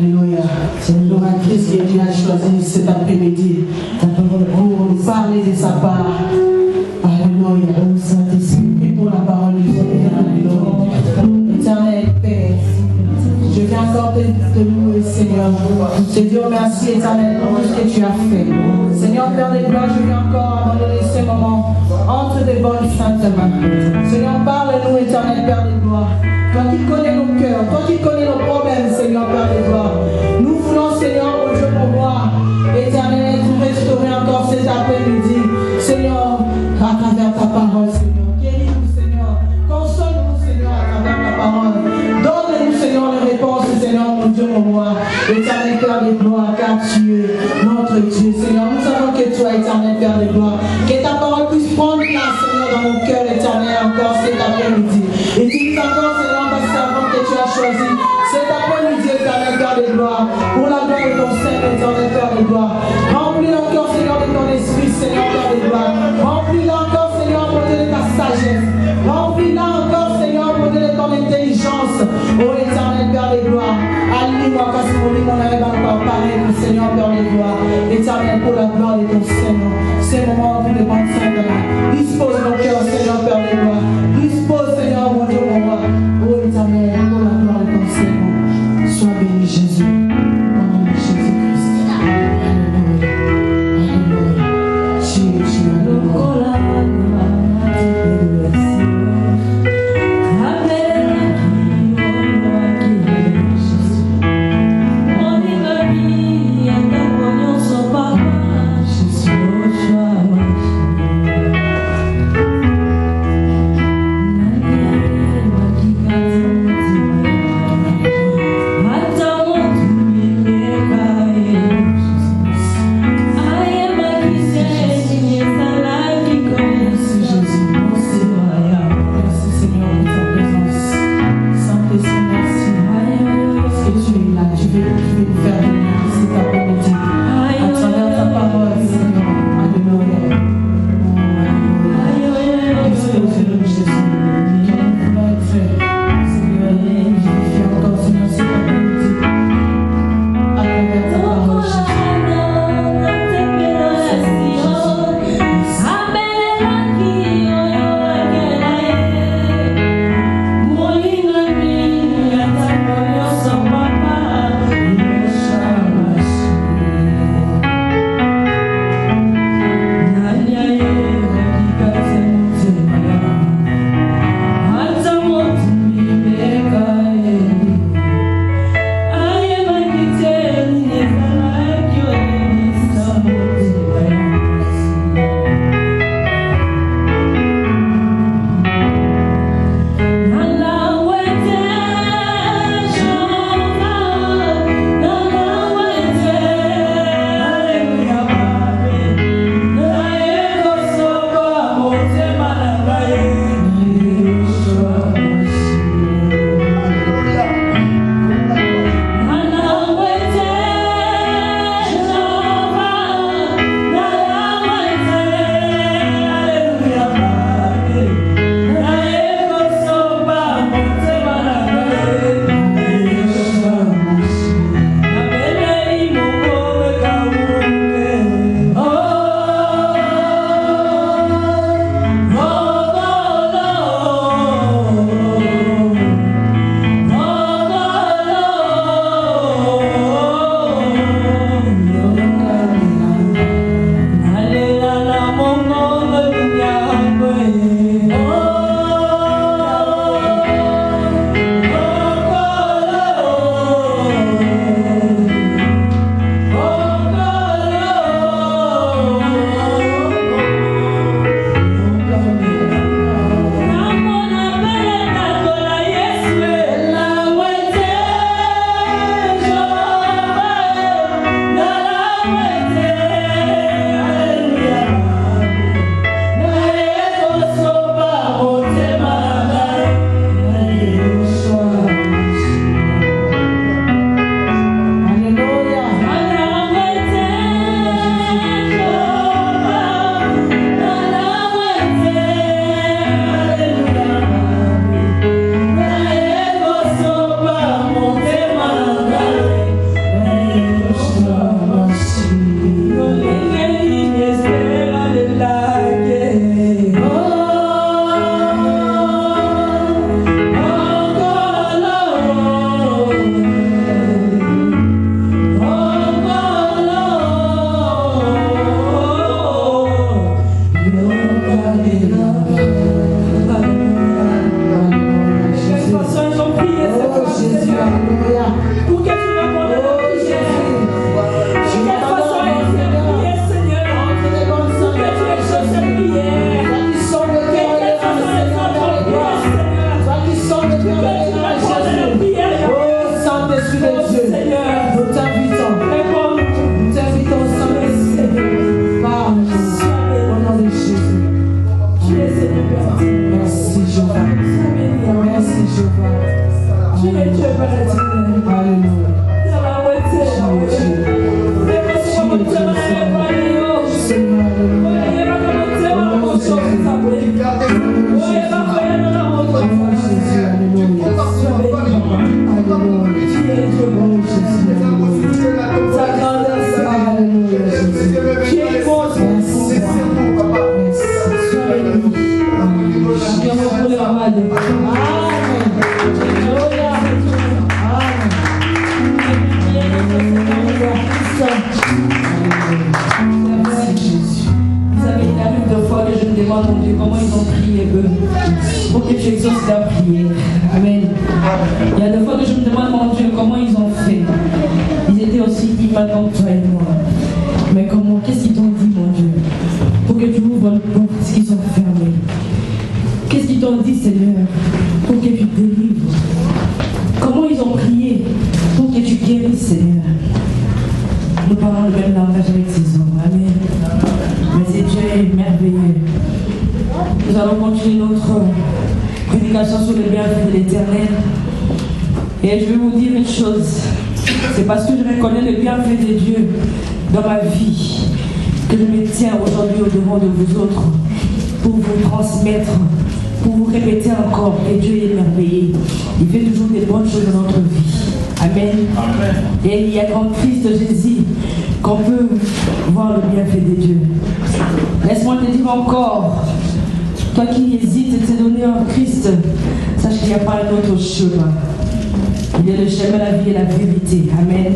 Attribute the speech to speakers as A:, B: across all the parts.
A: Alléluia. Gloire à Christ qui a choisi cet après-midi pour parler de sa part. Alléluia. Et pour la parole du Seigneur. Alléluia. Éternel Père, je viens encore te louer, Seigneur. Je te dis merci, Éternel, pour tout ce que tu as fait. Seigneur, Père des gloires, je viens encore abandonner ce moment entre des bonnes saintes mains. Seigneur, parle-nous, Éternel, Père des gloires. Toi qui connais nos cœurs, toi qui connais nos problèmes, Seigneur, Père des gloires. Nous voulons, Seigneur, mon Dieu, pour moi, Éternel, nous restaurer encore cet après-midi. Seigneur, à travers ta parole, Seigneur. Guéris-nous, Seigneur. Console-nous, Seigneur, à travers ta parole. Donne-nous, Seigneur, les réponses, Seigneur, mon Dieu, pour moi. Éternel, Père des gloires, car tu es notre Dieu, Seigneur. Nous savons que toi, Éternel, Père des gloires, que ta parole puisse prendre place, Seigneur, dans mon cœur, Éternel, encore cet après-midi. Et dis encore, Seigneur, parce que tu as choisi cet après-midi, Éternel, Père des gloires, pour la gloire de ton Seigneur, Éternel, Père des gloires. Remplis encore, Seigneur, de ton esprit, Seigneur, Père des gloires. Remplis-la encore, Seigneur, pour donner ta sagesse. Remplis-la encore, Seigneur, pour donner ton intelligence. Oh, Éternel, Père des gloires. Allume-moi, parce que mon rêve encore parler, Seigneur, Père des gloires. Éternel, pour la gloire de ton Seigneur. Ces moments où nous demandons, Seigneur. Dispose nos cœurs, Seigneur, Père des gloires. Dispose, Seigneur, mon Dieu, mon roi. Oh, Éternel, pour la gloire de ton Seigneur. Sois béni, Jésus. Au nom de Jésus-Christ. Alléluia. Alléluia. Jésus, alléluia.
B: Papa. pas tant que toi et moi. Mais comment, qu'est-ce qu'ils t'ont dit, mon Dieu, pour que tu ouvres les portes qui sont fermées? Qu'est-ce qu'ils t'ont dit, Seigneur, pour que tu délivres? Comment ils ont prié pour que tu guérisses, Seigneur? Nous parlons le même langage avec ces hommes. Amen. Mais c'est Dieu est merveilleux. Nous allons continuer notre prédication sur le bienfait de l'Éternel. Et je vais vous dire une chose. C'est parce que je reconnais le bienfait de Dieu dans ma vie que je me tiens aujourd'hui au-devant de vous autres pour vous transmettre, pour vous répéter encore que Dieu est merveilleux. Il fait toujours des bonnes choses dans notre vie. Amen. Amen. Et il y a dans Christ Jésus qu'on peut voir le bienfait de Dieu. Laisse-moi te dire encore, toi qui hésites de te donner en Christ, sache qu'il n'y a pas un autre chemin. Il est le chemin, la vie et la vérité. Amen.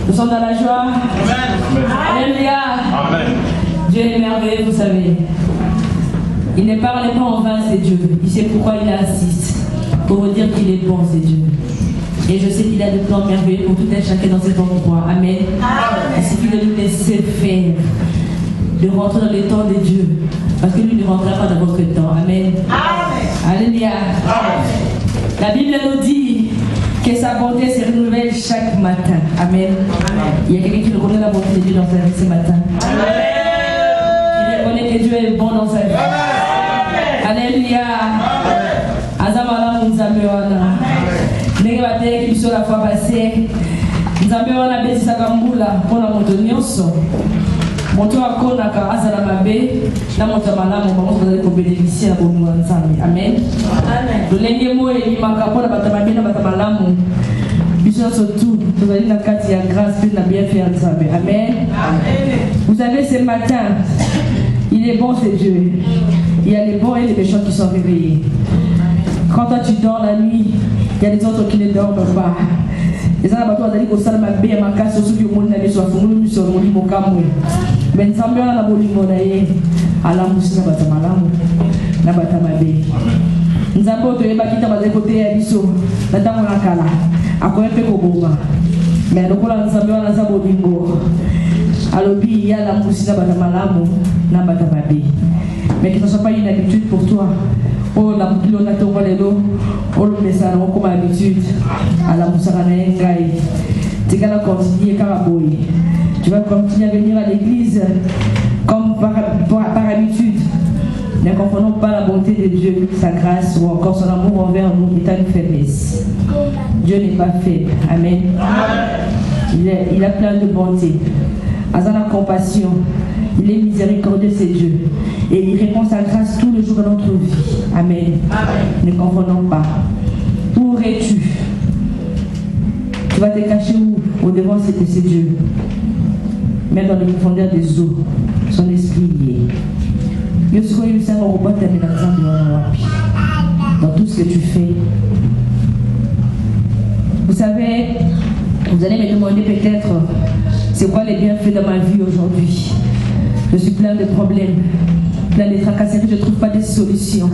B: Nous sommes dans la joie. Amen. Alléluia. Amen. Dieu est merveilleux, vous savez. Il ne parle pas en vain, c'est Dieu. Il sait pourquoi il insiste. Pour vous dire qu'il est bon, c'est Dieu. Et je sais qu'il a des plans merveilleux pour tout un chacun dans cet endroit. Amen. Il suffit de nous laisser faire, de rentrer dans les temps de Dieu. Parce que lui ne rentrera pas dans votre temps. Amen. Alléluia. La Bible nous dit que sa bonté se renouvelle chaque matin. Amen. Il y a quelqu'un qui reconnaît la bonté de Dieu dans sa vie ce matin. Qui reconnaît que Dieu est bon dans sa vie. Alléluia. Azamala Munzamewana. Négaté qui soit la fois passée. Nzamewana Besisa Gambula pour la montagnose. Moto akonaka azala mabe na moto malamu bango bazali ko bénéficier na bolingo ya Nzambe. Amen. Amen. Lolenge mo elimaka mpona bato mabe na bato malamu. Biso surtout tozali na kati ya grâce puis na bienfait ya Nzambe. Amen. Amen. Vous savez, ce matin, il est bon, c'est Dieu. Il y a les bons et les méchants qui sont réveillés. Quand toi tu dors la nuit, il y a des autres qui ne dorment pas. Les gens qui ont dit que ça m'a bien marqué sur ce que mon ami soit fondé sur mon lit au Cameroun. Mais ça me la bolingo d'ailleurs à la mousse na batamalamu na batamabe. Nous avons te eba kita baze côté ya biso na tango na kala akoye pe ko boma. Mais lokola nzambe wana za bolingo alobi ya la mousse na batamalamu na batamabe. Mais que ce soit pas une habitude pour toi. Oh, la mouille on a tombé les dos. Oh, le message on comme habitude à la mousse na ngai. Tu vas continuer caraboy. Tu vas continuer à venir à l'église comme par habitude. Ne confondons pas la bonté de Dieu, sa grâce ou encore son amour envers nous est à une faiblesse. Dieu n'est pas faible. Amen. Il a plein de bonté. À la compassion, il est miséricordieux, c'est Dieu. Et il répond sa grâce tous les jours de notre vie. Amen. Ne confondons pas. Où es-tu? Tu vas te cacher où? Au devant, c'est Dieu. Même dans les profondeurs des eaux, son esprit y est. Dans tout ce que tu fais. Vous savez, vous allez me demander peut-être, c'est quoi les bienfaits de ma vie aujourd'hui? Je suis plein de problèmes, plein de tracasseries, je ne trouve pas de solutions.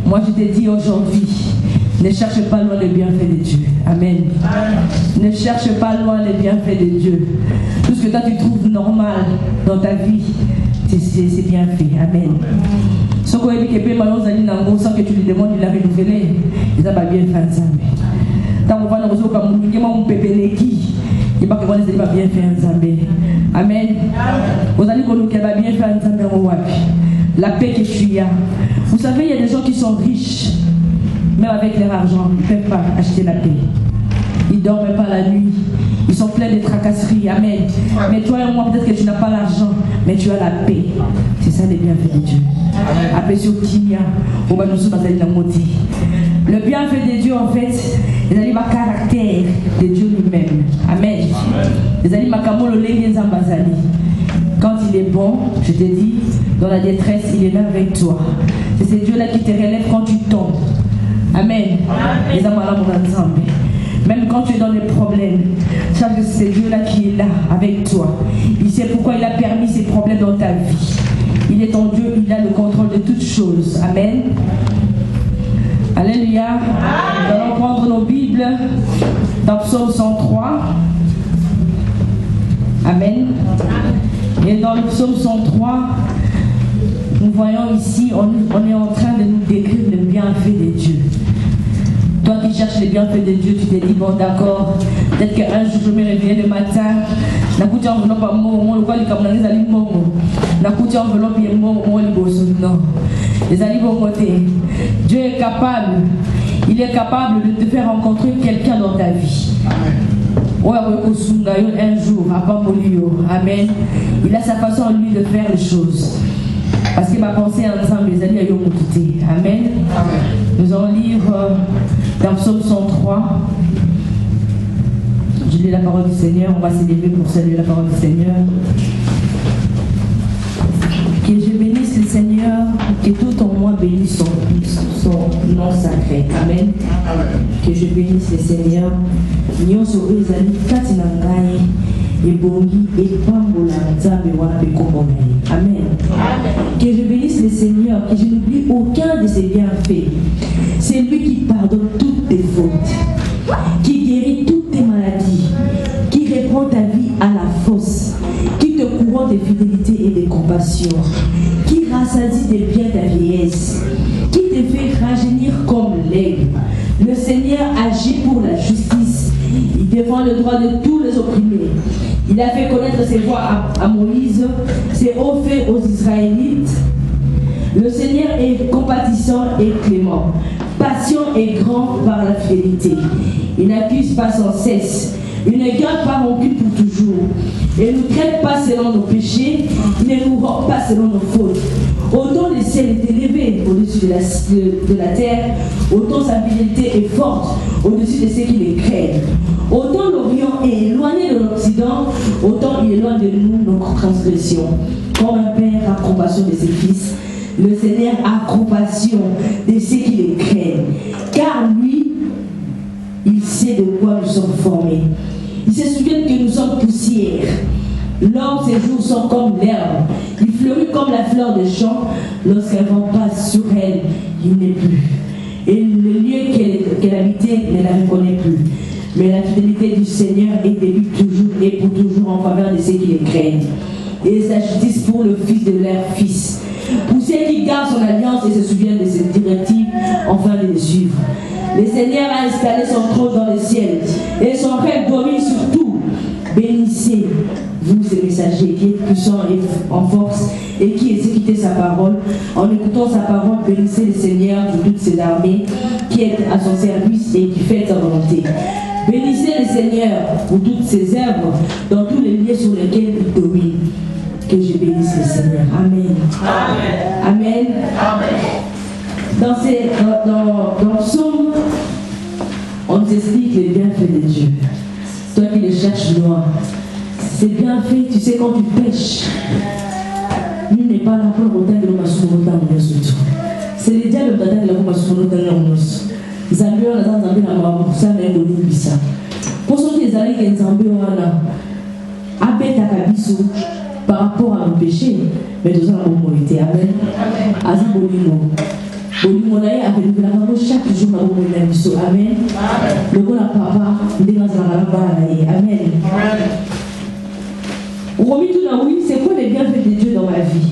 B: Moi je te dis aujourd'hui, ne cherche pas loin les bienfaits de Dieu. Amen. Ne cherche pas loin les bienfaits de Dieu. Tout ce que toi tu trouves normal dans ta vie, c'est bien fait. Amen. Ce qu'on dit que sans que tu lui demandes, il a renouvelé. Il a pas bien fait ensemble. Tant qu'on va nous retrouver comme nous, il va pas bien fait ensemble. Amen. Vous allez qu'on nous va bien fait ensemble. La paix que tu as. Vous savez, il y a des gens qui sont riches. Même avec leur argent, ils ne peuvent pas acheter la paix. Ils ne dorment pas la nuit. Ils sont pleins de tracasseries. Amen. Mais toi et moi, peut-être que tu n'as pas l'argent, mais tu as la paix. C'est ça les bienfaits de Dieu. Après sur Kinia, on va nous soumettre la moitié. Le bienfait de Dieu, en fait, il arrive à caractère de Dieu lui-même. Amen. Les amis, quand il est bon, je te dis, dans la détresse, il est là avec toi. C'est ce Dieu-là qui te relève quand tu tombes. Amen. Les amis, même quand tu es dans des problèmes, sache que c'est Dieu-là qui est là avec toi. Il sait pourquoi il a permis ces problèmes dans ta vie. Il est ton Dieu, il a le contrôle de toutes choses. Amen. Alléluia. Nous allons prendre nos Bibles dans Psaume 103. Amen. Et dans le Psaume 103, nous voyons ici, on est en train de nous décrire le bienfait de Dieu. Toi qui cherches les bienfaits de Dieu, tu t'es dit, bon d'accord, peut-être qu'un jour je me réveille le matin, n'akouti enveloppe à moi, le quoi les camarades les alliés mon, n'akouti enveloppe et moi les bosses, non. Les alliés vont monter. Dieu est capable, il est capable de te faire rencontrer quelqu'un dans ta vie. Ouais, un jour, à Pamolio, amen. Il a sa façon lui de faire les choses. Parce que ma pensée ensemble, les alliés ont monté. Amen. Nous allons lire dans Psaume 103. Je lis la parole du Seigneur. On va s'élever pour saluer la parole du Seigneur. Que je bénisse le Seigneur, que tout en moi bénisse son nom sacré. Amen. Que je bénisse le Seigneur. Nyonso ezali kati na ngai ebongi epambola nzambe wana mpe kombo na ye. Amen. Que je bénisse le Seigneur, que je n'oublie aucun de ses bienfaits. C'est lui qui pardonne toutes tes fautes, qui guérit toutes tes maladies, qui répond ta vie à la fosse, qui te couronne de fidélité et de compassion, qui rassasie de bien ta vieillesse, qui te fait rajeunir comme l'aigle. Le Seigneur agit pour la justice. Il défend le droit de tous les opprimés. Il a fait connaître ses voies à Moïse, ses hauts faits aux Israélites. Le Seigneur est compatissant et clément, patient et grand par la fidélité. Il n'accuse pas sans cesse. Il ne garde pas rancune pour toujours. Il ne nous traite pas selon nos péchés. Il ne nous rend pas selon nos fautes. Autant le ciel est élevé au-dessus de la terre, autant sa fidélité est forte au-dessus de ceux qui les craignent. Autant l'Orient est éloigné de l'Occident, autant il éloigne de nous nos transgressions. Comme un père a compassion de ses fils, le Seigneur a compassion de ceux qui les craignent. Car lui, il sait de quoi nous sommes formés. Il se souvient que nous sommes poussière. L'homme, ses jours sont comme l'herbe. Il fleurit comme la fleur des champs. Lorsqu'un vent passe sur elle, il n'est plus. Et le lieu qu'elle habitait ne la reconnaît plus. Mais la fidélité du Seigneur est de lui toujours et pour toujours en faveur de ceux qui les craignent. Et sa justice pour le fils de leur fils. Pour ceux qui gardent son alliance et se souviennent de ses directives, enfin de les suivre. Le Seigneur a installé son trône dans le ciel et son règne domine sur tout. Bénissez, vous ces messagers qui êtes puissants et en force et qui exécutez sa parole. En écoutant sa parole, bénissez le Seigneur de toutes ses armées qui est à son service et qui fait sa volonté. Bénissez le Seigneur pour toutes ses œuvres dans tous les lieux sur lesquels il domine. Que je bénisse le Seigneur. Amen. Amen. Amen. Amen. Dans le psaume, on nous explique les bienfaits de Dieu. Toi qui les cherches loin, c'est bien fait, tu sais, quand tu pêches, lui n'est pas là pour le temps de l'homme. C'est le diable qui a l'homme. Zambé wana Zambé na mabusa na ndo libisa. Poso ki ezali ke Zambé wana abeta kabiso par rapport à nos péchés, mais nous avons été. Amen. Amen. Bolimo na ye apelikela bango chaque jour na bomoi na biso. Amen. Lokola papa ndenge azalaka na bana na ye. Amen. Romi tout na oui, c'est quoi les bienfaits de Dieu dans ma vie?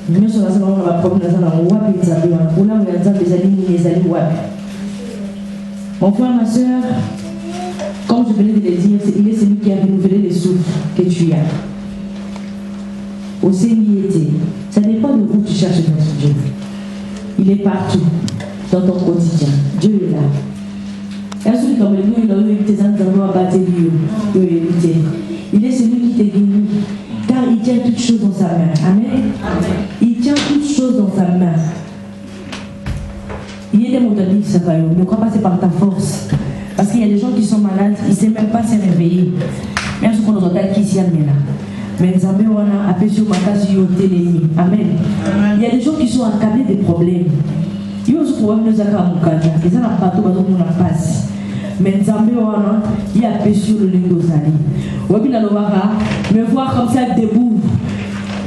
B: Nous sommes dans la première mon frère, ma soeur, comme je venais de le dire, il est celui qui a renouvelé les souffles que tu as. Au Seigneur, ça dépend de où tu cherches notre Dieu. Il est partout, dans ton quotidien. Dieu est là. Il est celui qui te guérit, car il tient toutes choses dans sa main. Amen. Il tient toutes choses dans sa main. Il y a des mots qui disent ça, ne crois pas que c'est par ta force. Parce qu'il y a des gens qui sont malades, ils ne savent même pas se réveiller. Même ce qu'on nous entend qui s'y amène là. Mais nous avons un appel sur ma case sur télémi. Amen. Il y a des gens qui sont accablés des problèmes. Ils ont ce problème, nous avons un cas. Ils ont un bateau, ils ont un passe. Mais nous avons il y a un sur le Lindozali. Me voir comme ça debout.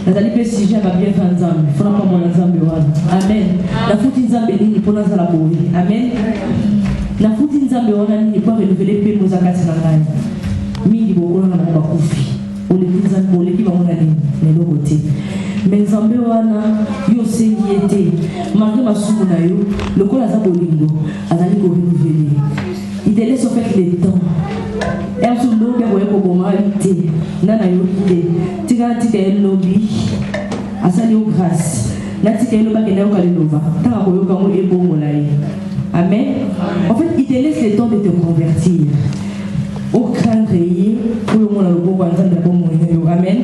B: nazali pe sujet ya bien fa nzambe fona pa mwana nzambe wana amen nafuti nzambe nini mpona azala boye amen nafuti nzambe wana nini po renouveler pe moza kati na ngai mingi bokolanga na bakufi oleki nzambe oleki bango na nini leloko te mais nzambe wana yo osengi ye te malgré masumu na yo lokola aza bolingo azali korenouveler il te laisse en fait le temps esulobi akoye koboma te nana yoki te tika ye lobi asali yo grâce natika ye lobi akenda yoka liloba ntaka koyoka ngo ebongola ye amen en fait il te laisse le temps de te convertir au craindre ye pour yo mona loboko ya nzambe na bomoi yo amen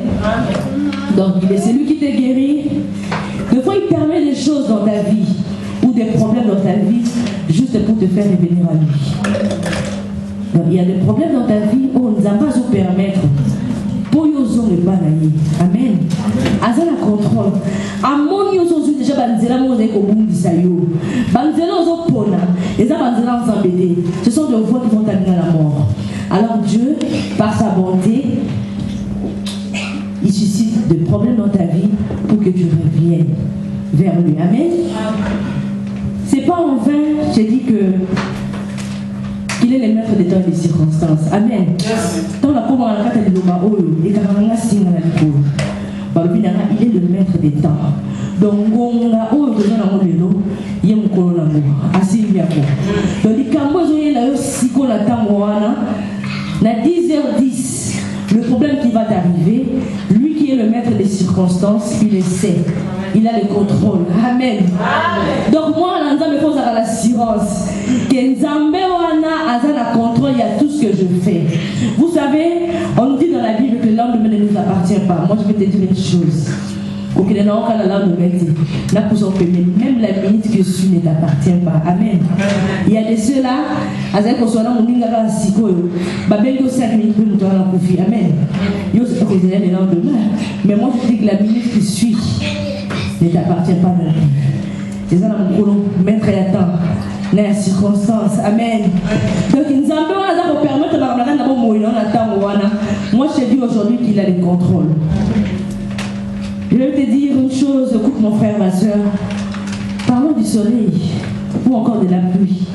B: donc il est celui qui te guérit des fois il permet des choses dans ta vie ou des problèmes dans ta vie juste pour te faire revenir à lui. Donc, il y a des problèmes dans ta vie où on ne va pas se permettre pour yozo ne pas naïe. Amen. Aza la contrôle. Amon yozo déjà banzela mo zeko bundisa yo. Banzela ozo pona. Les banzela ensembler. Ce sont des voix qui vont t'amener à la mort. Alors Dieu, par sa bonté, il suscite des problèmes dans ta vie pour que tu reviennes vers lui. Amen. C'est pas en vain, j'ai dit que il est le maître des temps et des circonstances. Amen. Dans la cour, il est le maître des temps. Donc, on a donc, 10h10, le problème qui va t'arriver, lui qui est le maître des circonstances, il le sait. Il a le contrôle. Amen. Donc moi, Nzambe me pose l'assurance que Nzambe wana a la contrôle, il y a tout ce que je fais. Vous savez, on nous dit dans la Bible que l'homme ne nous appartient pas. Moi, je vais te dire une chose. Même la minute que je suis ne t'appartient pas. Amen. Il y a de ceux-là, amen. Mais moi, je dis que la minute qui suit ne t'appartient pas non plus. C'est ça mon colon, maître et attend. Les circonstances. Amen. Donc, nous avons permettre de moi, je te dis aujourd'hui qu'il a le contrôle. Je vais te dire une chose, écoute mon frère, ma soeur. Parlons du soleil ou encore de la pluie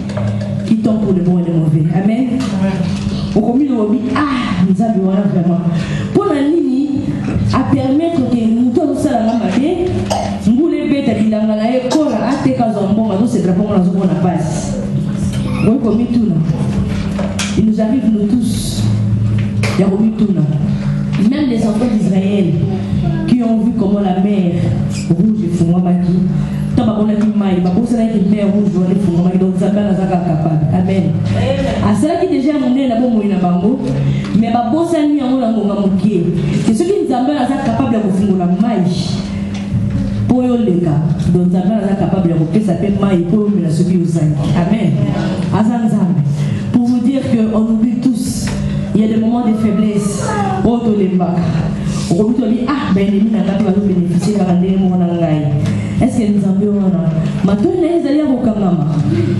B: qui tombe pour le bon et le mauvais. Amen. Au commun de Robi, nous avons vraiment. Pour la ligne, à permettre que nous tous ça la matin, nous les bêtes qui l'ont la école à tes cas en bon, nous c'est drapeau dans zone à passe. Oui, comme tout là. Il nous arrive nous tous. Il y a Robi tout là. Même les enfants d'Israël qui ont vu comment la mer rouge est fumée, tant qu'on a dit maïs, ma bosse est une mer rouge, on est fumée, donc ça va la capable. Amen. À cela qui déjà monné la bombe na bango, mais ma bosse a mis en la mongamuké. C'est ce qui nous amène à être capable de fumer la maïs. Pour eux les gars, donc ça va être capable de faire ça fait maïs pour eux la subir aux anges. Amen. Azanzam. Pour vous dire que on oublie tous. Il y a des moments de faiblesse. Auto les bacs. On dit ben les mines va nous bénéficier car est-ce que nous avons maintenant les alliés au Kamama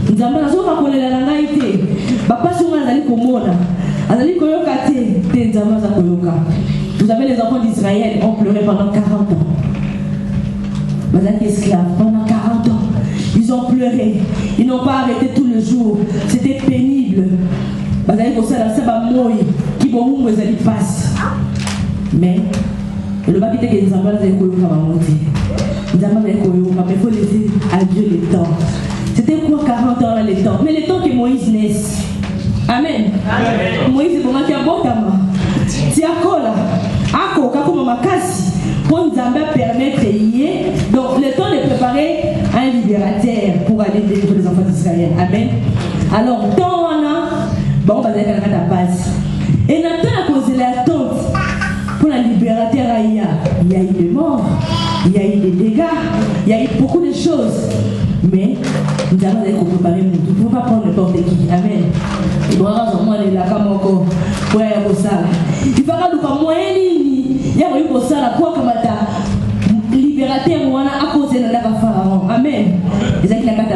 B: nous avons la langaïté papa sur azali komona azali koyoka te nzamba za koyoka. Vous avez les enfants d'Israël ont pleuré pendant 40 ans. Vous êtes esclaves pendant 40 ans. Ils ont pleuré. Ils n'ont pas arrêté tout le jour. C'était pénible. Vous avez pour ça la seba moi qui bon vous allez passer. Mais le babi te que nous avons les koyoka va monter. Nous avons les koyoka, mais il faut laisser à Dieu le temps. C'était quoi 40 ans là le temps? Mais le temps que Moïse naisse. Amen. Amen. Moïse est pour moi qui a bon tama. Tiakola, ako kako makasi. Pour nous permettre hier, donc le temps de préparer un libérateur pour aller délivrer les enfants d'Israël. Amen. Alors, dans on a, bon, on va dire qu'elle a la base. Et Nathan a causé l'attente pour la libérateur. Il y a eu des morts, il y a eu des dégâts, il y a eu beaucoup de choses. Mais nous allons préparer nous. Nous ne pouvons pas prendre n'importe qui. Amen. Il doit avoir moins de la cam encore. Ouais, il faut ça. Il va nous faire moins il y a eu pour ça la quoi comme ta libérateur ou à cause de la pharaon. Amen. Ils ont été la carte à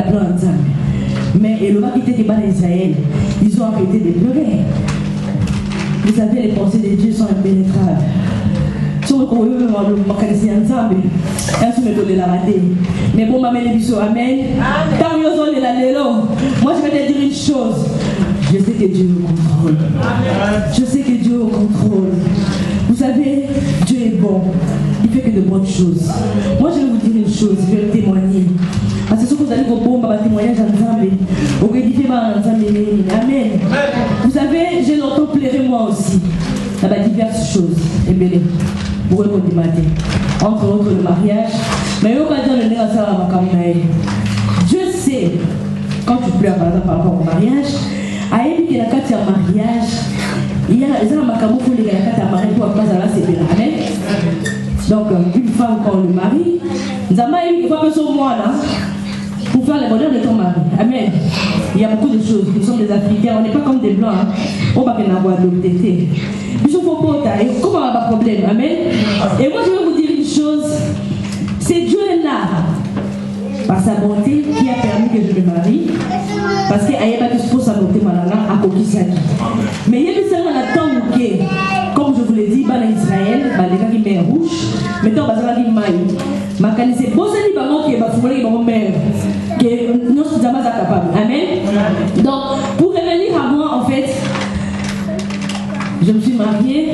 B: mais et le va quitter les balles d'Israël. Ils ont arrêté de pleurer. Vous savez, les pensées de Dieu sont impénétrables. Mais bon, maman, les bisous, amen. Moi, je vais te dire une chose. Je sais que Dieu est au contrôle. Je sais que Dieu est au contrôle. Vous savez, Dieu est bon. Il fait que de bonnes choses. Moi, je vais vous dire une chose. Je vais le témoigner. Parce que ce que vous allez vous témoignage en Zambé. Amen. Vous savez, j'ai longtemps pleuré moi aussi. Il y a diverses choses. Et bien, pour le matin. Entre autres, le mariage. Mais Dieu sait, quand tu pleures par exemple par rapport au mariage, à éviter la carte de mariage, il y a un macabou pour les gars à mariage pour après ça c'est bien. Donc une femme quand le mari, nous avons eu pas besoin de moi là pour faire le bonheur de ton mari. Amen. Il y a beaucoup de choses. Nous sommes des Africains, on n'est pas comme des blancs. Hein. On va pas avoir de l'autorité. Ils sont pas pour ta. Comment on a pas de problème. Amen. Et moi je vais vous dire une chose. C'est Dieu là, par sa bonté, qui a permis que je me marie. Parce qu'il n'y a pas de chose à monter malala à Kokisaki. Mais il y a des gens qui attendent, comme je vous l'ai dit, en Israël, les gens qui mettent rouge, mettons bazala qui maille. Ma qualité, bon c'est dit vraiment que bafouler bon mère, que nous sommes jamais capables. Amen. Donc pour revenir à moi en fait, je me suis mariée.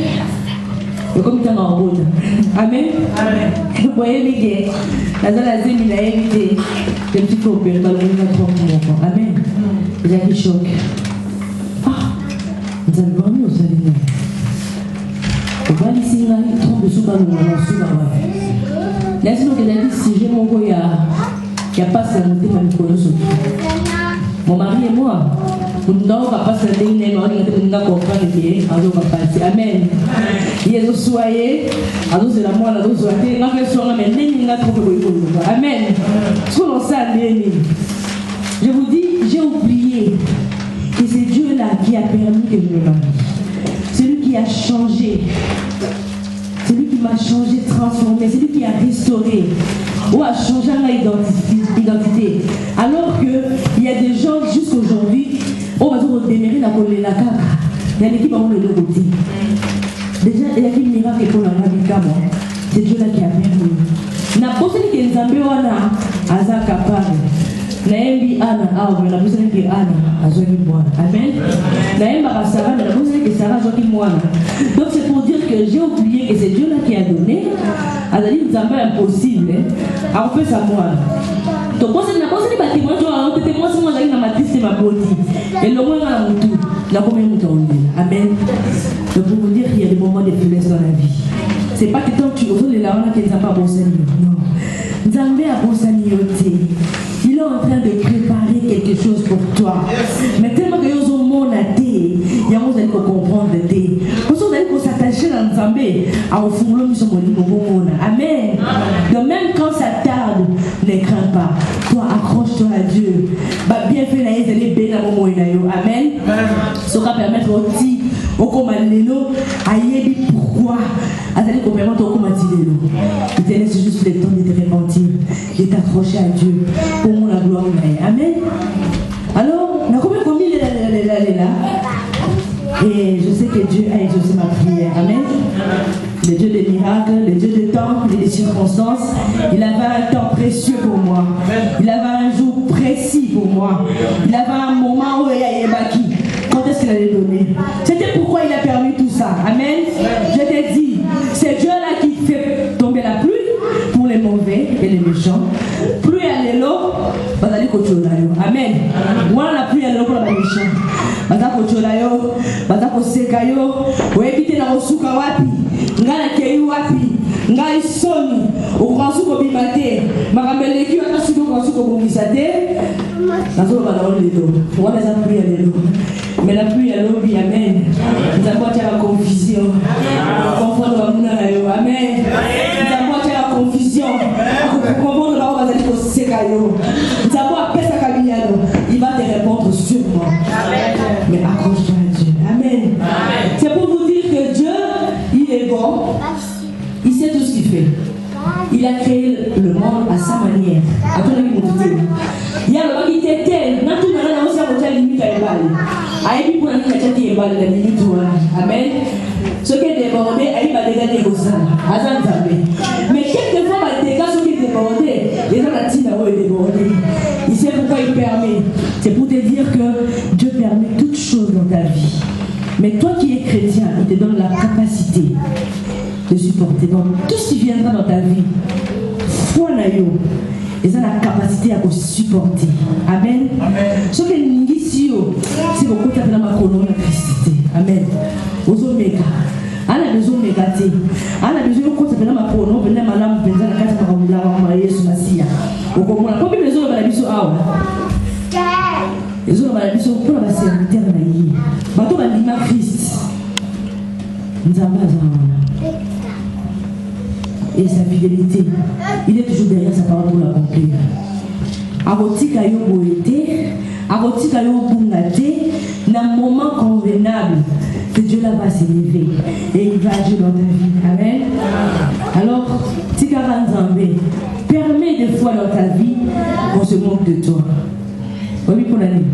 B: Et comme il est en route. Amen. Vous voyez les gars. La zone a zémi l'a évité. Le petit peu opéré par le monde de mon enfant. Amen. Il y a des chocs. Ah, vous allez voir nous, vous allez voir. Vous allez ici, il y a une trompe de soupe à nous. Là, sinon, il a dit si j'ai mon goya, il n'y a pas ça monter par le colosse. Mon mari et moi. Non, on va pas se dire, on va comprendre bien, on va passer. Amen. Il y a des soyez, alors c'est la moi, la dose soyez, on va faire mais n'est pas trop de Amen. Selon ça, je vous dis, j'ai oublié que c'est Dieu là qui a permis que je me marie. C'est lui qui a changé. C'est lui qui m'a changé, transformé. C'est lui qui a restauré. Ou a changé ma identité. Alors qu'il y a des gens jusqu'aujourd'hui, on va dire démérer la colère la caca. Il y a l'équipe à mon côté. Déjà, il y a un miracle pour la Rabika. C'est Dieu là qui a permis. Na posé que Nzambe wana aza capable. Naembi Anna awe na posé que Anna azwaki mwana. Amen. Naemba Sarah na posé que Sarah azwaki mwana. Donc c'est pour dire que j'ai oublié que c'est Dieu là qui a donné. Azali Nzambe impossible. A fait sa mwana. Donc moi c'est na posé que bâtiment tu as été moi c'est moi j'ai na matiste ma body. Et le moins na mutu. Na combien de temps on est. Amen. Donc pour vous dire qu'il y a des moments de faiblesse dans la vie. C'est pas que tant que tu oses les larmes qui ne sont pas bon Seigneur. Non. Nzambe a bon Seigneur. Il est en train de préparer quelque chose pour toi. Mais tellement que nous sommes mon athée, il y a un moment comprendre de thé. Pour ça, vous allez s'attacher à Nzambe, à au fond, nous sommes au bon. Amen. Donc même quand ça tarde, ne crains pas. Toi, accroche-toi à Dieu. Bah bien fait la les bénis à mon Amen. Ça va permettre au petit, au commandelo, à y pourquoi. Azali complètement au commandelo. Il te laisse juste le temps de te repentir, de t'accrocher à Dieu pour mon la gloire. Amen. Alors, on a combien là? Et je sais que Dieu a exaucé ma prière. Amen. Le Dieu des miracles, le Dieu des temps, des circonstances. Il avait un temps précieux pour moi. Il avait un jour précis pour moi. Il avait un moment où il y a Yébaki. Quand est-ce qu'il allait donner? C'était pourquoi il a permis tout ça. Amen. Je t'ai dit, c'est Dieu là qui fait tomber la pluie pour les mauvais et les méchants. Pluie à l'élo, vous allez continuer. Amen. Moi la pluie à l'élo pour les méchants. Bazako cholayo, bazako sekayo, webite na osuka wapi, ngala keyu wapi, ngai soni, okansuko bimate, makambeleki wakasuko kansuko bomisate, nazo bana lelo, wana za pluie à l'élo. Mais la pluie à l'eau, amen. Nous avons la confusion. Confondre la mouna na yo, amen. Nous avons la confusion. Confondre la mouna na yo, sekayo. Nous avons appelé sa cabiniano. Il va te répondre sûrement. Mais accroche-toi à Dieu. Amen. C'est pour vous dire que Dieu, il est bon. Il sait tout ce qu'il fait. Il a créé le monde à sa manière. À ton avis, il y a le monde qui t'était. N'a tout le monde aussi à votre limite à l'évaluer. Aïe, pour la qui est mal, la limite, amen. Ce qui est débordé, aïe, va dégager au sein. Mais quelquefois, les dégâts, ce qui est débordé, les gens la tina est débordé. Il sait pourquoi il permet. C'est pour te dire que Dieu permet toutes choses dans ta vie. Mais toi qui es chrétien, il te donne la capacité de supporter. Donc, tout ce qui viendra dans ta vie, foi na yo, ils ont la capacité à supporter. Amen. Ce que nous disons, c'est que vous avez la colonne de Christ. Amen. Aux oméga. On a besoin de négatif. On a besoin de quoi ça fait la colonne, on venait madame, venait la carte pour la mariée sur la scia. Au comment la combien besoin de la biso awa. Ils ont la biso pour la serviteur na yi. Bato ba lima Christ. Nzamba za. Et sa fidélité, il est toujours derrière sa parole pour l'accomplir. Abotika yo boete, abotika yo bungate, dans un moment convenable, que Dieu là va s'élever et il va agir dans ta vie. Amen. Alors, Tika Nzambe, permets des fois dans ta vie qu'on se moque de toi. Oui, pour l'année.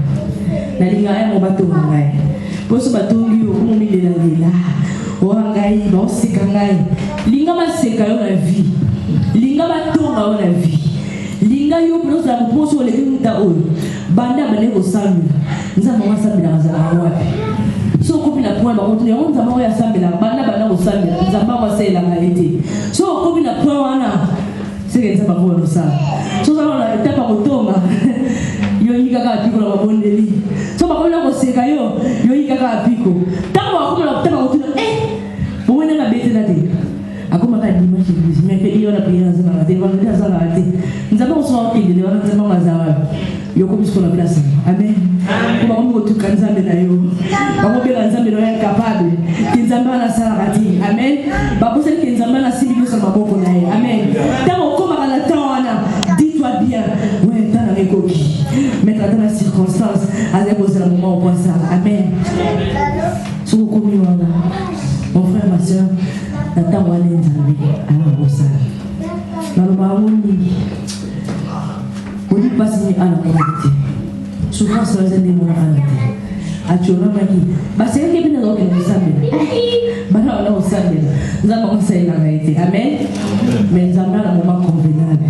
B: La ligne à mon bateau, pour ce bateau, on met les là. Orangai, bon c'est kangai. Linga ma seka yo na vie. Linga ma tonga yo na vie. Linga yo plus la poso le kunta o. Banda bane ko sami. Nza mama sami na zala wapi. So ko bila point ba retourner on nza mama ya sami la banda bana ko sami. Nza mama sai la ngalité. So ko bila point wana. C'est que nza ba ko no sa. So za la etapa ko tonga. Yo yika ka piko la bondeli. So ba ko na ko seka yo yika ka piko. Tango akuma la ko tuna bon, on a bêté la tête. À comment t'as dit, mais que il y a la prière, ça va te voir la ça va te. Nous avons sorti de l'heure, nous avons mazara. Yo comme ce qu'on a place. Amen. Comment on peut tout cancer de l'ayo. Comment bien cancer de l'ayo capable. Qu'ils amènent la sarati. Amen. Bah pour celle qu'ils amènent la civilisation sur ma boque d'ailleurs. Amen. Tant comme à la temps, dis-toi bien. Ouais, t'as la coquille. Mettre dans la circonstance. À déposer le moment où on pense ça. Amen. Sur le commun là. Mon frère, ma soeur, n'attends pas les amis à la rossade. Dans le baron, on dit pas signer à la moralité. Souvent, c'est un des moralités. À tu auras dit, bah c'est qui vient dans le samedi. Bah non, on a au samedi. Nous avons conseillé la vérité. Amen. Mais nous avons un moment convenable.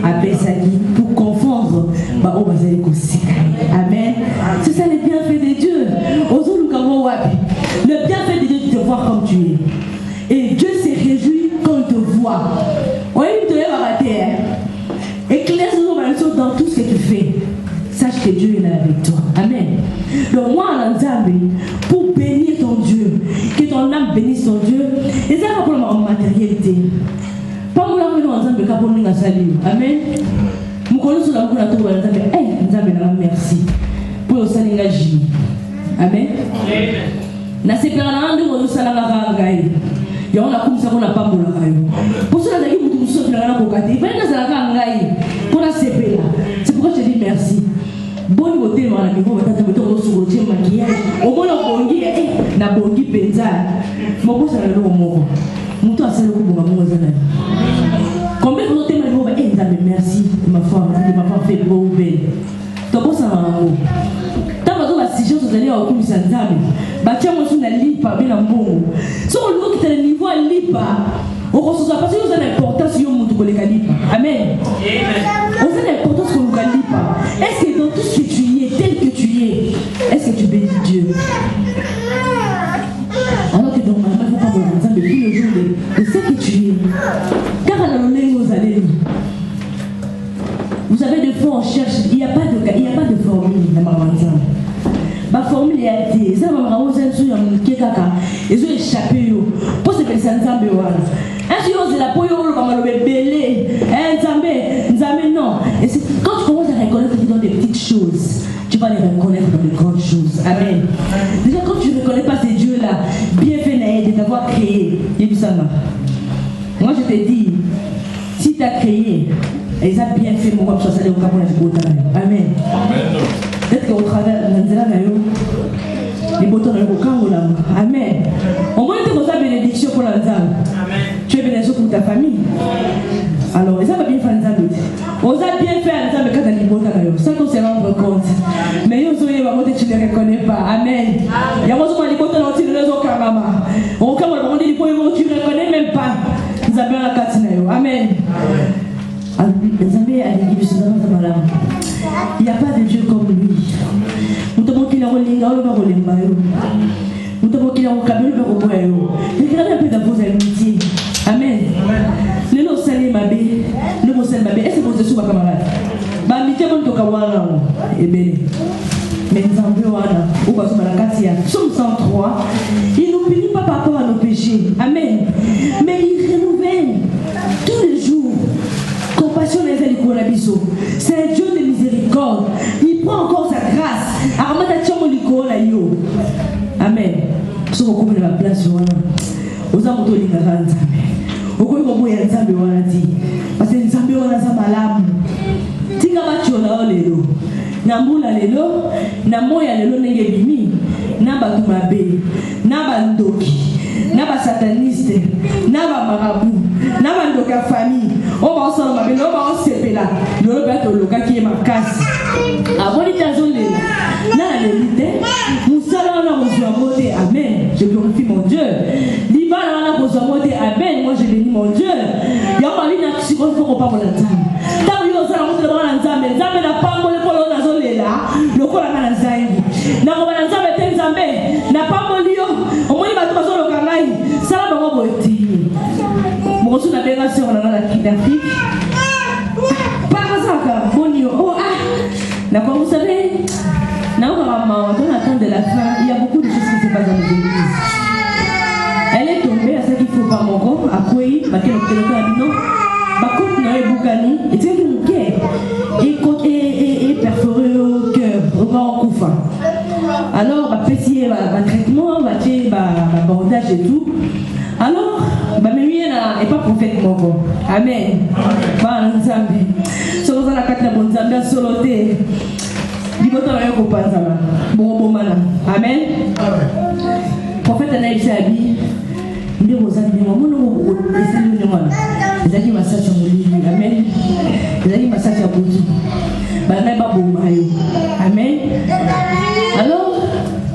B: Après ça dit, pour confondre, bah on va aller aussi. Amen. C'est ça le bienfait de Dieu. Le bienfait de Dieu de te voir comme tu es. Et Dieu s'est réjoui quand il te voit. Oui, il te lève à la terre. Éclaire dans tout ce que tu fais. Sache que Dieu est là avec toi. Amen. Donc moi, en Nzambe, pour bénir ton Dieu, que ton âme bénisse ton Dieu, et ça va pour la matérialité. Pas moi, je vais Nzambe, car pour nous, amen. Nous connaissons la boule à tout le monde. Nzambe, merci. Pour le salut J. Amen. Na sepelana ndio mosala ngai. Ya ona kumisa kona pambola kayo. Pour cela d'ailleurs mutu muso na kokati. Bana nazala ngai. Pour la sepela. C'est pourquoi je dis merci. Boni wote wana miko batata beto ko sugoje maquillage. Omona bongi na bongi penza. Moko sala no moko. Mutu asala ko bonga mo zana. Combien de temps m'a dit Nzambe merci de ma femme fait beau belle. Toko sa mango. Si je suis allé au coup de Nzambe, batia moi sur la lipa bien en bon. Si on look at le niveau lipa, on reçoit parce que vous avez l'importance sur mon tout lipa. Amen. On a l'importance qu'on lipa. Est-ce que dans tout ce que tu y es, tel que tu es, est-ce que tu bénis Dieu? Alors que dans ma main, vous parlez de Nzambe depuis le jour de ce que tu es. Car à la longue, vous allez. Vous savez, des fois on cherche, il n'y a pas de formule dans ma main. Ma formule est altée. Ça va me rendre sur un kekaka. Ils ont échappé. Pour ce que c'est Nzambe wana. Un jour c'est la poyo on va le belé. Nzambe non. Et c'est quand tu commences à reconnaître dans des petites choses, tu vas les reconnaître dans de grandes choses. Amen. Déjà quand tu ne reconnais pas ces dieux-là, bien fait de t'avoir créé. Moi je te dis, si tu as créé, ils ont bien fait mon comme ça, ça les au Amen. Peut-être qu'au travers de les boutons de Amen. Au moins, tu as bénédiction pour l'Anzam. Tu es bénédiction pour ta famille. Alors, ça va bien faire Nzambe. On a bien fait Nzambe quand tu as dit boutons. Ça, on se rend compte. Mais nous, on va monter sur ne reconnais pas. Amen. Il y a beaucoup de gens qui ont dit tu ne reconnais même pas. Nous avons la carte. Amen. Il n'y a pas de Dieu comme lui. Nous avons qu'il a un peu de vos amitiés. Amen. Le nom salé ma bé, le mot salé ma bé. Est-ce que vous êtes sous ma camarade? Bah, mi t'aime tout kawana. Eh bien, mais nous avons wana. Ou pas sous ma katia. Psaume 103. Il nous punit pas par rapport à nos péchés. Amen. Mais il renouvelle tous les jours. Compassion les ailes konabiso. C'est un Dieu de miséricorde. Il prend encore sa grâce. Aramata tchamo likola yo. Amen. Ce qu'on comprend la place wana. Aux amours de l'ignorance. Au quoi qu'on voit Nzambe wana dit. Parce que Nzambe wana za malamu. Tika bachola lelo. Na mbula lelo, na moya lelo nenge bimi, na batu mabe, na bandoki, na ba sataniste, na ba marabu, na bandoka famille. On va ensemble mabe, on va sepela. Lolo ba to loka ki e makasi. Aboni tazo lelo. Na lelite, musala wana kozwa mote. Amen. Je glorifie mon Dieu. Libana wana kozwa mote. Amen. Moi je bénis mon Dieu. Ya mali na kishiko faut pas mon Nzambe. Tant yo za mote ba na Nzambe. Nzambe na pambo le polo na zo lela. Lokola na Nzambe. Na ko na Nzambe te Nzambe. Na pambo liyo. Omoni ba to ba zo lokangai. Sala ba ngo boeti. Mo so na benga se ona na d'Afrique. Pas ça ka bonio. Oh ah. D'accord, vous savez, on attend de la fin. Il y a beaucoup de choses qui se passent dans les églises. Elle est tombée à ce qu'il faut pas mon corps, à quoi il va qu'elle obtient le non. Bah, quand on a eu Bougani, et tu sais que mon cœur est perforé au cœur, au grand couffin. Alors, bah, pécier, bah, traitement, bah, bandage et tout. Alors, bah, mais lui, elle n'est pas prophète mon corps. Amen. Bah, Nzambe. Solo za la kati na Nzambe soloté. Libota na yoko panzala. Bongo mana. Amen. Prophète na isabi. Ndio mozambi mwamuno esali ne mwana. Ezaki masacha molili. Amen. Ezaki masacha butu. Bana ba bomayo. Amen. Alors,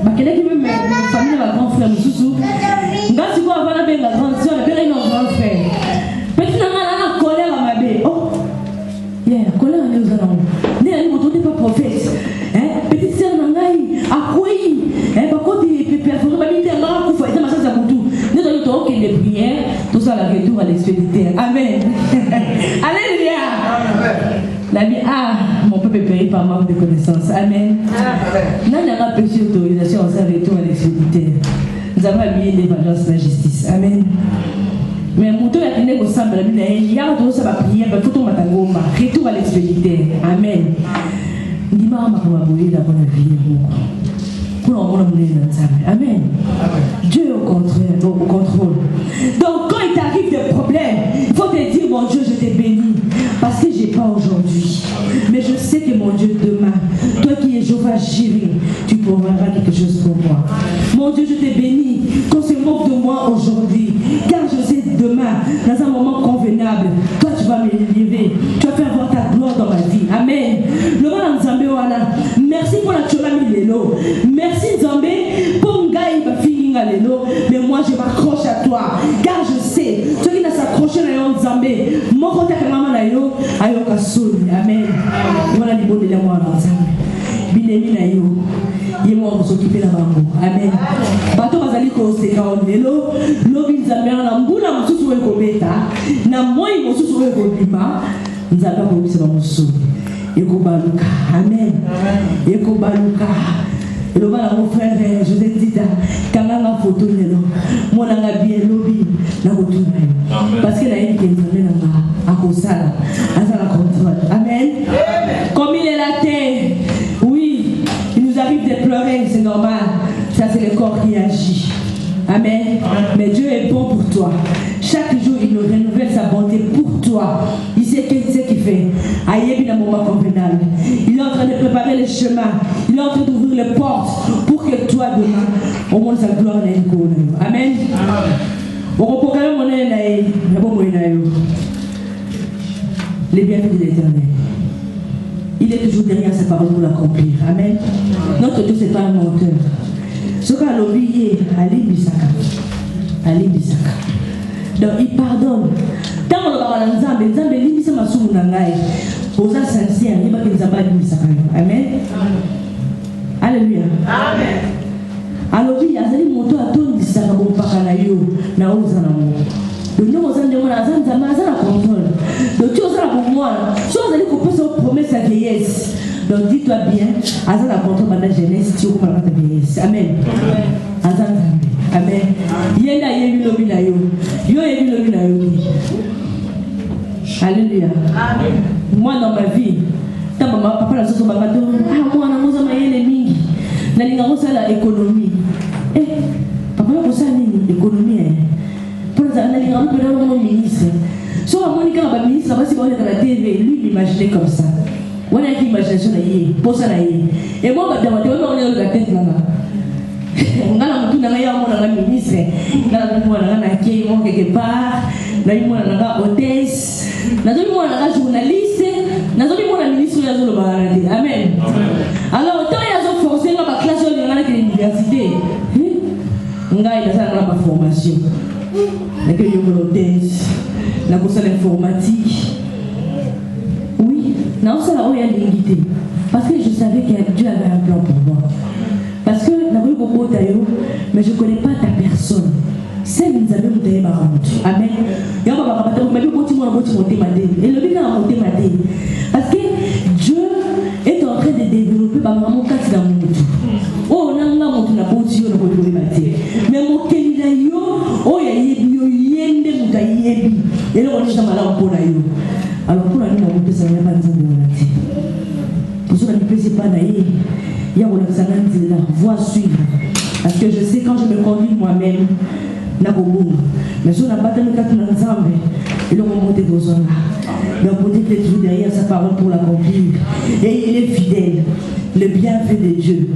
B: bakeleki même famille la grand frère Moussou. Ngasi ko avana be la grande sœur, be la grand frère. Petit na na colère à ma bé. Oh. Yeah, colère à nous allons. Né à nous pas prophète. Hein? Petite sœur nangai, à quoi il? Hein? Par contre, il peut performer, mais il est là, il faut faire ça à tout. Nous allons donc des prières, tout ça la retour à l'expéditeur. Amen. Alléluia. La vie, mon peuple est payé par manque de connaissances. Amen. Nous n'avons pas péché autorisation à retour à l'expéditeur. Nous avons habillé l'évangile de la justice. Amen. Mais mon Dieu a tenu au sein de la Bible, il y a tout ça va prier, mais tout matangoma, retour à l'expéditeur. Amen. Dis-moi, ma vie la bonne vie. Amen. Dieu au contraire, au contrôle. Donc quand il t'arrive des problèmes, il faut te dire mon Dieu, je t'ai béni. Parce que je n'ai pas aujourd'hui. Mais je sais que mon Dieu demain, toi qui es Jéhovah Jireh, tu pourras quelque chose pour moi. Mon Dieu, je t'ai béni. Qu'on se moque de moi aujourd'hui. Car je sais demain, dans un moment convenable, toi tu vas m'élever. Tu vas faire voir ta gloire dans ma vie. Amen. Le roi Nzambe wana. Merci pour la tcholami lelo. Merci Nzambe pour Ngai ma fille lelo. Mais moi je m'accroche à toi. Car je sais, ceux qui ne s'accrochent à Nzambe, mon côté maman na yo, ayoka soni. Amen. Voilà les bons de la moi Nzambe. Binemi na yo. Yemo s'occuper la bango. Amen. Bato bazali ko seka lelo, lobi Nzambe na mbula mususu we kobeta, na moi mususu we kobima, Nzambe ko bisa ba mususu. Eko baluka. Amen. Eko baluka. Le voilà mon frère, je te dis, quand on a une photo, moi on a bien lobby, la retour. Parce que la haine qui est à cause de ça, Amen. Comme il est la terre, oui, il nous arrive de pleurer, c'est normal. Ça c'est le corps qui agit. Amen. Mais Dieu est bon pour toi. Chaque jour, il nous renouvelle sa bonté pour toi. Il sait ce qu'il fait. Aïe, bien un moment convenable. Il est en train de préparer le chemin. Il est en train d'ouvrir les portes pour que toi, demain, au monde sa gloire n'est pas. Amen. Les bienfaits de l'Éternel. il est toujours derrière sa parole pour l'accomplir. Amen. Notre Dieu, c'est pas un menteur. Ce qu'a l'oublié, Ali Bisaka. Donc il pardonne. Tant qu'on va dans Nzambe, Nzambe limite sa masou nangai. Pour ça sincère, il va que Nzamba limite sa. Amen. Alléluia. Amen. Alors oui, azali moto atondi saka bon pakala yo na oza na mo. Donc nous on demande à Nzamba za la contrôle. Donc tu osa pour moi, si on allait couper sa promesse à vieillesse. Donc dis-toi bien, azala la contrôle pendant jeunesse, tu coupe la vieillesse. Amen. Azala. Amen. Yenda yebi lobi na yo. Yo yebi lobi na yo. Alléluia. Amen. Moi dans ma vie, tant maman papa la soso bakato, moi na moza mayele mingi. Na linga moza la économie. Papa la moza ni économie. Pour ça na linga moza mon ministre. So a Monica ba ministre ba si ba la TV, lui m'imaginait comme ça. On a une imagination na yé, pour ça na yé. Et moi ba dama te on est la tête là. Ngala mutu na ya mona na ministre ngala mutu na na kei mo quelque part na mona na hôtesse na zo mona na journaliste na zo mona ministre ya zo barade. Amen. Alors tant ya zo forcer na classe yo ngala ke université ngai na na ba formation na ke yo hôtesse na ko sala informatique. Oui, na ça la oya l'ingité parce que je savais que Dieu avait un plan pour moi. Parce que mais je ne connais pas ta personne. C'est nous avons monté ma route. Amen. Parce que Dieu est en train de développer ma maman quatre dans mon monde. Oh, on a mon na boti on a besoin de mais mon kelila yo, oh ya yebi yo yende muka yebi. Et là on est dans la pour yo. Alors pour la nuit on peut savoir pas nous on pour ça ne peut pas naïe. Il y a la voie suivre. Parce que je sais quand je me conduis moi-même, mais si on n'a pas de cas dans l'ensemble, ils vont monter dans un là. Donc on est toujours derrière sa parole pour l'accomplir. Et il est fidèle. Le bienfait de Dieu.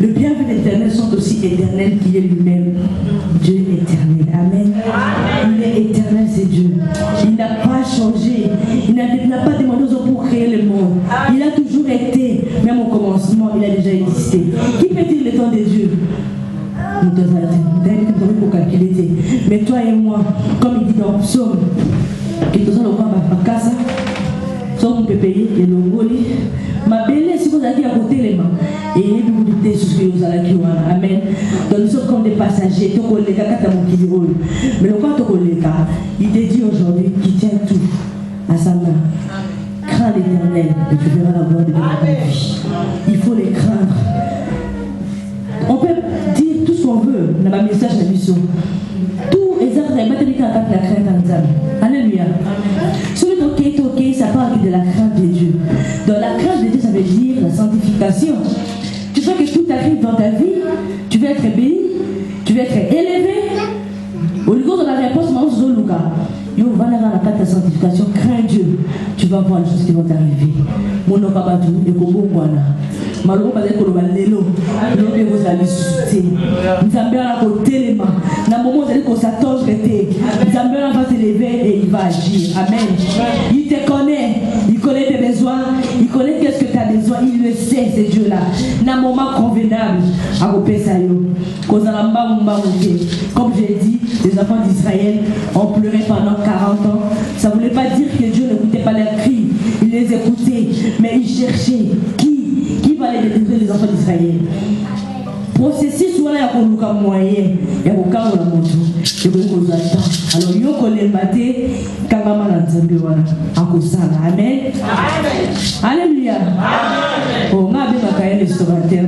B: Le bienfait de l'Éternel sont aussi éternels qu'il est lui-même. Dieu est éternel. Amen. Il est éternel, c'est Dieu. Il n'a pas changé. Il n'a pas demandé aux hommes pour créer le monde. Il a toujours été, même au commencement, il a déjà existé. Qui peut dire le temps de Dieu? Pour calculer. Mais toi et moi, comme il dit dans le psaume, que nous allons voir ma casa, on peut payer et l'ongoli. Ma belle, si vous avez à côté les mains, et vous doutez sur ce que vous allez dire. Amen. Donc nous sommes comme des passagers. Mais le cas, il te dit aujourd'hui qu'il tient tout à sa main. Crains l'Éternel et tu verras la gloire de ta vie. Il faut les craindre. On peut dire tout ce qu'on veut dans ma message de la mission. Tout est à la crainte en Zam. Alléluia. Celui qui ça parle de la crainte de Dieu. Dans la crainte de Dieu, ça veut dire la sanctification. Tu sais que tout arrive dans ta vie, tu veux être béni, tu veux être élevé. Au niveau de la réponse, il va y avoir la carte de sanctification. Crains Dieu, tu vas voir les choses qui vont t'arriver. Mon nom va et Malou pas d'être le lelo, l'objet vous allez susciter. Nous avons à côté les mains. Dans le moment où vous s'attend, nous avons va s'élever et il va agir. Amen. Il te connaît, il connaît tes besoins, il connaît qu'est-ce que tu as besoin, il le sait, ce Dieu-là. Dans un moment convenable, à vos pesaillots. Comme j'ai dit, les enfants d'Israël ont pleuré pendant 40 ans. Ça ne voulait pas dire que Dieu n'écoutait pas leurs cris. Il les écoutait, mais il cherchait qui va les délivrer les enfants d'Israël. Processus soit là pour nous comme moyen, et pour quand on a monté, et pour nous attendre. Alors il y a qu'on les battait, quand maman a entendu voilà, à cause ça là, amen. Alléluia. Oh, on a bien un restaurateur,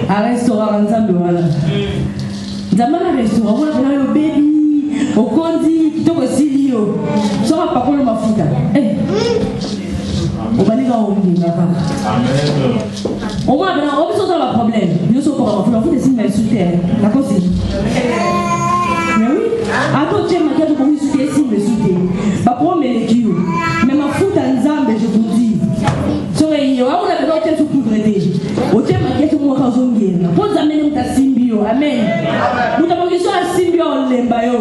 B: un restaurant ensemble voilà. Zaman un restaurant, on a le baby, au condi, tout le silio, ça va pas pour le mafuta. On va dire qu'on on va bien, on va le problème. Nous sommes pour la foule de signes sur terre. D'accord, c'est. Mais oui, attends, tu m'as dit que vous souhaitez signes sur terre. Pas pour mes légumes. Mais ma foule d'ensemble, je vous dis. Sur les on a besoin de tout traiter. Au thème, il y a tout le monde en zone. Pour amener ta symbio. Amen. Nous avons besoin de symbio en lembayo.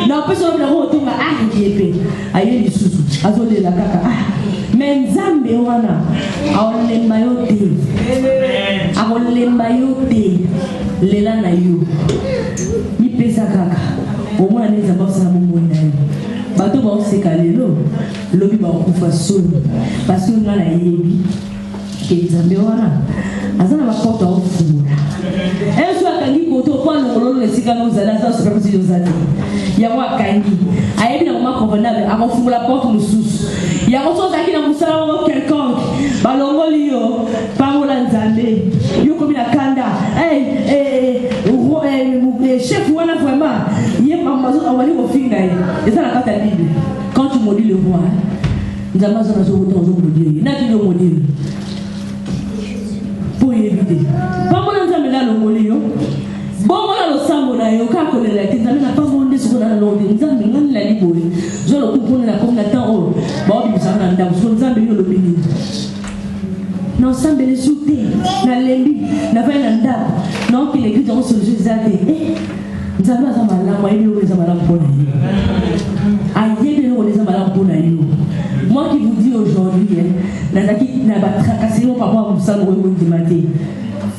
B: Nous avons besoin de retour à Aïe. Aïe, les sous. Azolé la caca. Mais Nzambe wana aolemba yo te. Aolemba yo te. Lela na yo. Mi pesa kaka. Au moins les amants ça mon na yo. Bato ba oseka lelo. Lobi ba okufa soni. Parce que ngana yebi. Ke Nzambe wana azana makoto ofungula. Eso akangi koto kwa ngololo lesika no zala za super petit ozali. Ya wa kangi. Ayebi na mama convenable akofungula porte mususu. Ya koto zaki na musala wa quelconque. Balongoli yo pamola Nzambe. Yo komi na kanda. Chef wana vraiment yé mamazo awali ofinga ye. Eza na kata Bible. Quand tu maudis le roi, Nzambe azana zo autant zo maudire. Na ti yo maudire. Pour éviter. Pas mon Nzambe na longoli yo. Bon voilà le sambo na yo ka ko le la Nzambe na pas bon de ce na longoli. Nzambe ngani la liboli. Zo lo kupona na comme na temps o. Ba obi sana nda so Nzambe yo lo bini. Non Nzambe le souté na lembi na va na nda. Non ki l'église on se juzate. Nzambe azama la moi yo ezama la mpona yo. Ayebe yo ezama la mpona yo. Moi qui vous dis aujourd'hui, Nazaki n'a pas tracassé mon papa pour ça nous remonter matin.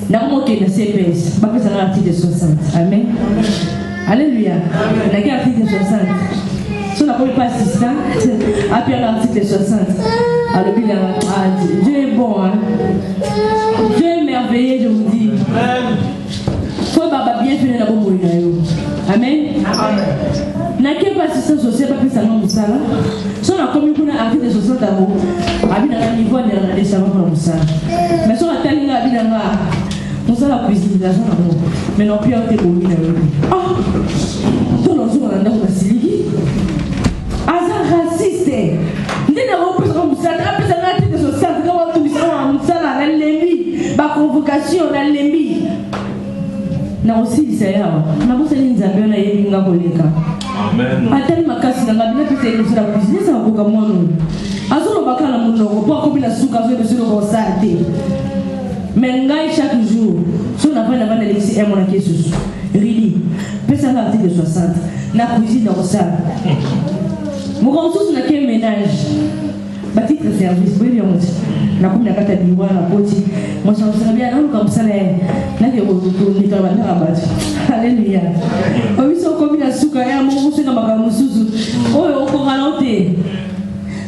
B: N'a pas manqué de CPS, pas que ça l'article 60. Amen. Alléluia. La guerre article 60. Si on n'a pas assistant, après l'article 60. Alors Dieu est bon, hein. Dieu est merveilleux, je vous dis. Faut pas bien finir la bonne. Amen. Na ke pas assistance sociale pas ça non musala. So na komi kuna article 60 abo. Abi na niveau de la décharge pour musala. Mais so na tali nga abi na nga. Musala cuisine la zona mo. Mais non plus te bomi na yo. Ah. To no zo na ndako na siliki. Asa raciste. Ndina mo pesa musala, pesa na article 60 ka watu musala na lembi. Ba convocation na lembi. Na aussi c'est là. Na bosa ni Nzambe na yebi nga koleka. Amen. Atali makasi na ngabila pete ni sura cuisine ça ko kamono. Azolo bakala munoko po ko bila suka zo de ko sate. Mais ngai chaque jour, so na bana bana lexi e mona Jesus. Ridi. Pesa na article 60 na cuisine na osala. Mo ko tous na ke ménage. Batik service bwe yonzi. Na kumna kata biwa na poti. Mo sa sabia na ko msala na ke ko ni to ba na ba. Alléluia. Obiso ko bila suka ya mo musenga makamususu. Oyo ko galote.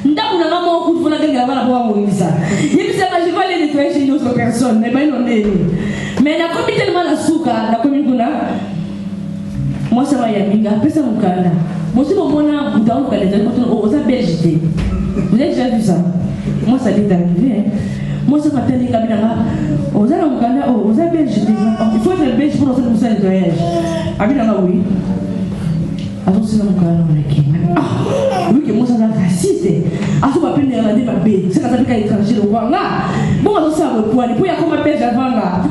B: Ndaku na ngamo okufuna kenga bana kwa moisa. Yebisa ma je vais aller nettoyer chez une autre personne, mais ben non né. Mais na komi tellement la suka, na komi kuna. Moi ça va ya minga, pesa mukanda. Moi si bon na bouton ka les autres aux Belgique. Vous avez déjà vu ça? Moi ça m'est arrivé. Moi ça m'a tellement kabina aux Mukanda, aux Belgique. Il faut être belge pour faire ça nettoyage. Abina oui. Alors c'est mon canal on oui que moi ça raciste. À ce pas peine regarder ma bête. C'est quand ça fait étranger le roi là. Bon on ça le point. Pour y a comme pêche avant là.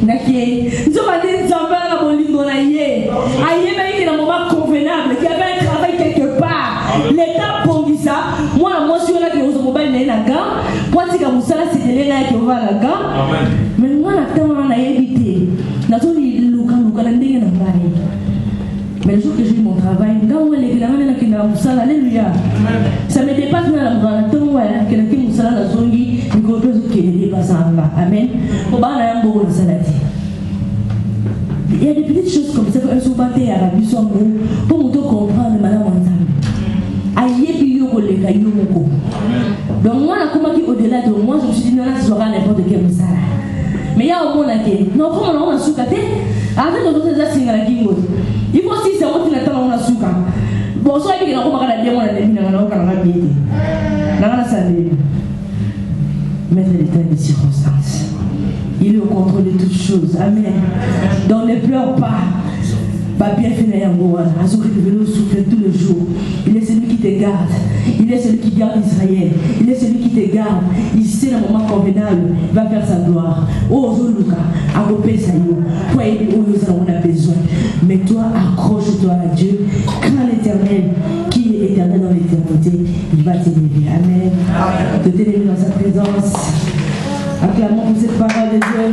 B: Naki. Nous va dire Nzambe na bolingo na yé. Aïe mais il est un moment convenable qui avait un travail quelque part. L'état pour ça. Moi je suis là que aux mobile na ga. Pour tika musala c'était là que va la ga. Amen. Mais moi la temps on a évité. Na to li luka na ndenge na ngai. Mais le jour que j'ai eu mon travail, alléluia. Ça me dépasse dans la tombe, que la qui moussala la zongi, mais qu'on peut se quitter, pas ça. Amen. Pour bas, on a un beau salati. Il y a des petites choses comme ça, elles sont battées à la buisson pour nous comprendre, madame Wanzam. Aïe, puis yo, collègue, aïe, yo, donc, moi, la comment qui au-delà de moi, je me suis dit, non, là, ce sera n'importe quel moussala. Mais il y a au monde qui non, comment on a soukaté avec nos autres assignes à la Kingo. Il faut aussi savoir qu'il attend on a souka. Bon, soit il y a un peu de démon à l'église, on a un pied. Dans la salle, mettre l'état des circonstances. Il est au contrôle de toutes choses. Amen. Donc ne pleure pas. Pas bien fait Nayangoana. Azouri de vélo souffle tous les jours. Il est celui qui te garde. Il est celui qui garde Israël. Il est celui qui te garde. Il sait le moment convenable. Il va faire sa gloire. Oh, Zoluka, Agopé Sayo. Toi, on a besoin. Mais toi, accroche-toi à Dieu. Crains l'Éternel, qui est éternel dans l'éternité. Il va t'élever. Amen. Te t'élever dans sa présence. Acclamons pour cette parole de Dieu.